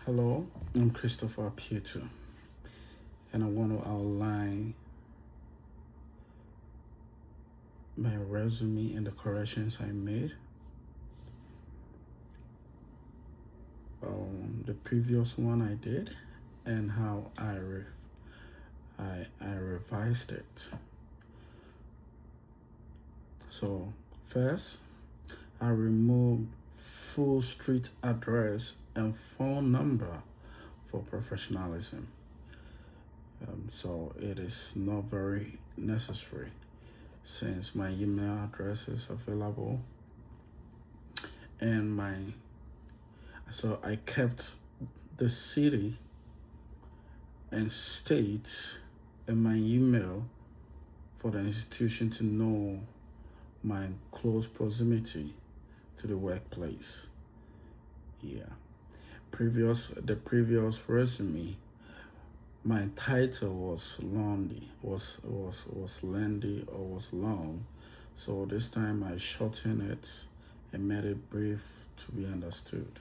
Hello, I'm Christopher Pieter, and I want to outline my resume and the corrections I made. The previous one I did, and how I revised it. So first, I removed full street address and phone number for professionalism. So it is not very necessary since my email address is available and so I kept the city and state in my email for the institution to know my close proximity to the workplace. Yeah. The previous resume, my title was lengthy or was long. So this time I shortened it and made it brief to be understood.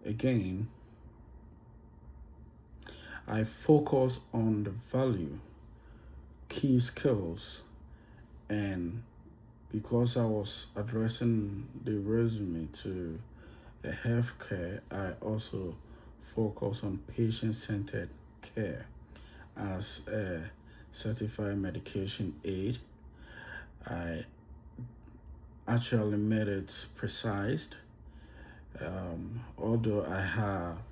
Again, I focus on the value, key skills, and because I was addressing the resume to the healthcare, I also focus on patient-centered care as a certified medication aid. I actually made it precise, although I have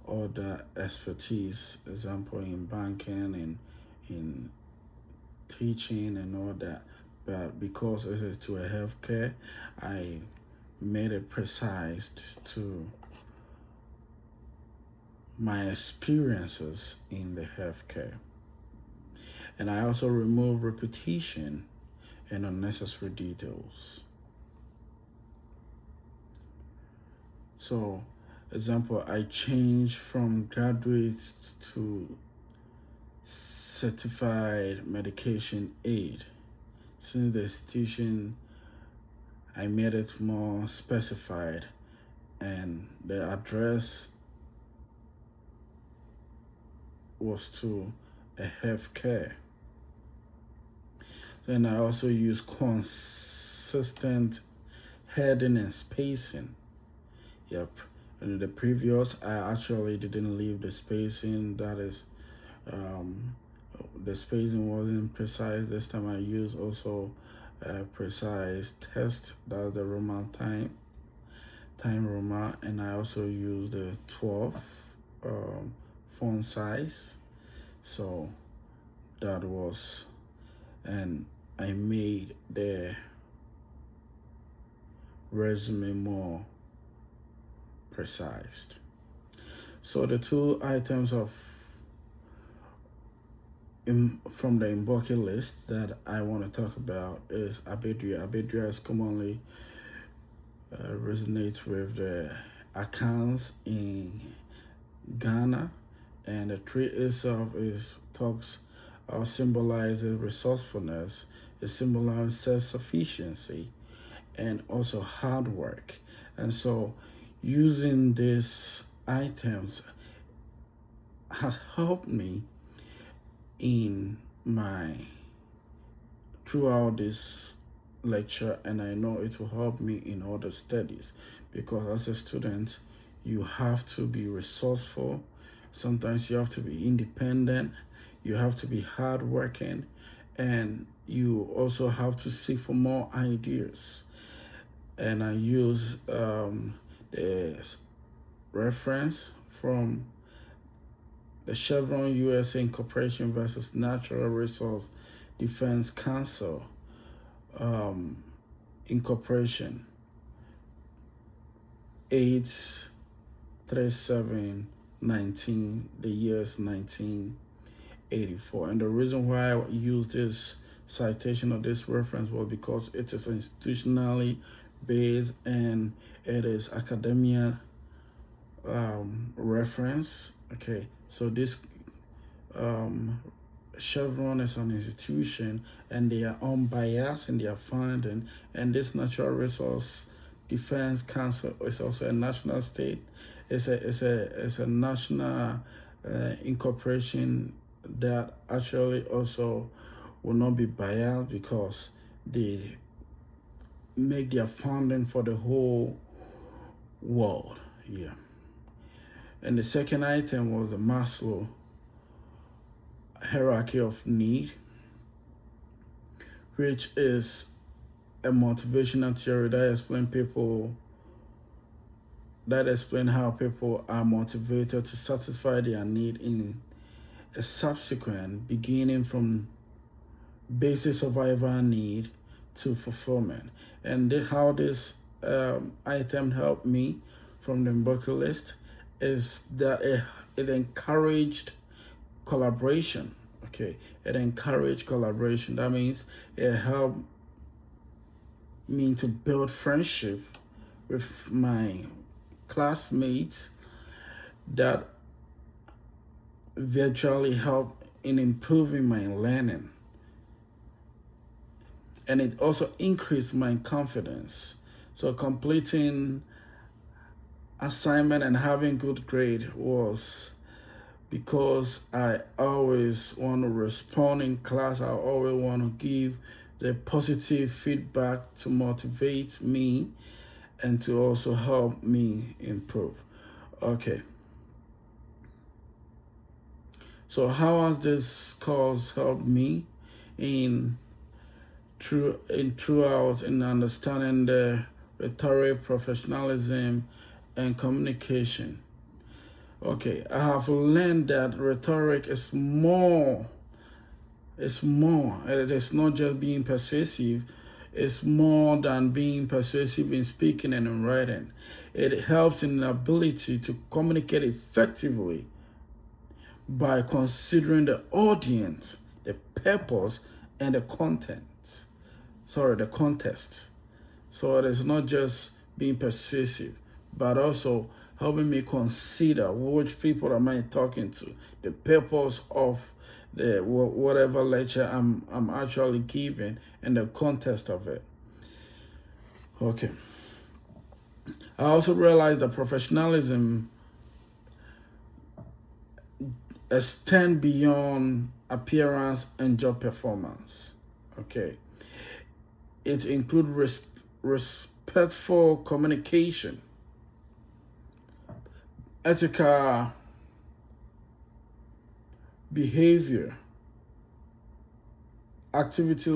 other expertise, example in banking and in teaching and all that, but because it is to a healthcare, I made it precise to my experiences in the healthcare. And I also remove repetition and unnecessary details. So, example, I changed from graduate to certified medication aid. Since the institution, I made it more specified, and the address was to a healthcare. Then I also use consistent heading and spacing. Yep. And the previous, I actually didn't leave the spacing. That is, the spacing wasn't precise. This time I used also precise text. That's the Roman time Roman, and I also used the 12 font size. So that was, and I made the resume more precise. So the two items from the bucket list that I want to talk about is Abedria. Abedria is commonly resonates with the accounts in Ghana, and the tree itself symbolizes resourcefulness. It symbolizes self-sufficiency and also hard work. And so using these items has helped me in throughout this lecture, and I know it will help me in other studies, because as a student you have to be resourceful. Sometimes you have to be independent, you have to be hardworking, and you also have to seek for more ideas. And I use the reference from the Chevron USA Incorporation versus Natural Resource Defense Council Incorporation 83719, the year is 1984. And the reason why I use this citation of this reference was because it is institutionally based and it is academia reference. Okay, so this Chevron is an institution and they are unbiased in their funding, and this natural resource Defense Council is also a national state. It's a national incorporation that actually also will not be biased because they make their funding for the whole world. Yeah. And the second item was the Maslow hierarchy of need, which is a motivational theory that explain how people are motivated to satisfy their need in a subsequent, beginning from basic survival need to fulfillment. And how this item helped me from the bucket list is that it encouraged collaboration. Okay, it encouraged collaboration. That means it helped me to build friendship with my classmates that virtually help in improving my learning. And it also increased my confidence. So completing assignment and having good grade was because I always want to respond in class. I always want to give the positive feedback to motivate me and to also help me improve. Okay. So how has this course helped me in throughout in understanding the rhetoric, professionalism, and communication? Okay, I have learned that rhetoric is more. It's more. It is not just being persuasive. It's more than being persuasive in speaking and in writing. It helps in the ability to communicate effectively by considering the audience, the purpose, and the content. The context. So it is not just being persuasive, but also helping me consider which people am I talking to, the purpose of the whatever lecture I'm actually giving, and the context of it. Okay. I also realized that professionalism extend beyond appearance and job performance. Okay. It includes respectful communication, ethical behavior, active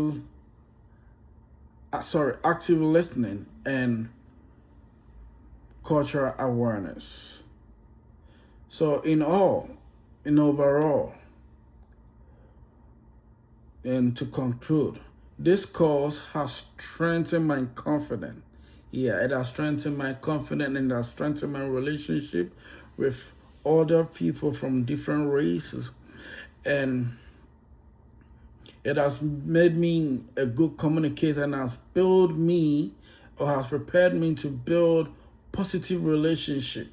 listening, and cultural awareness. So in overall, and to conclude, this course has strengthened my confidence. Yeah, it has strengthened my confidence and it has strengthened my relationship with other people from different races. And it has made me a good communicator and has prepared me to build positive relationship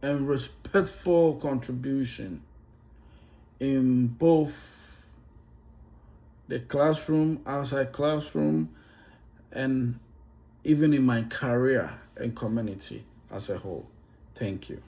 and respectful contribution in both the classroom, outside classroom, and even in my career and community as a whole. Thank you.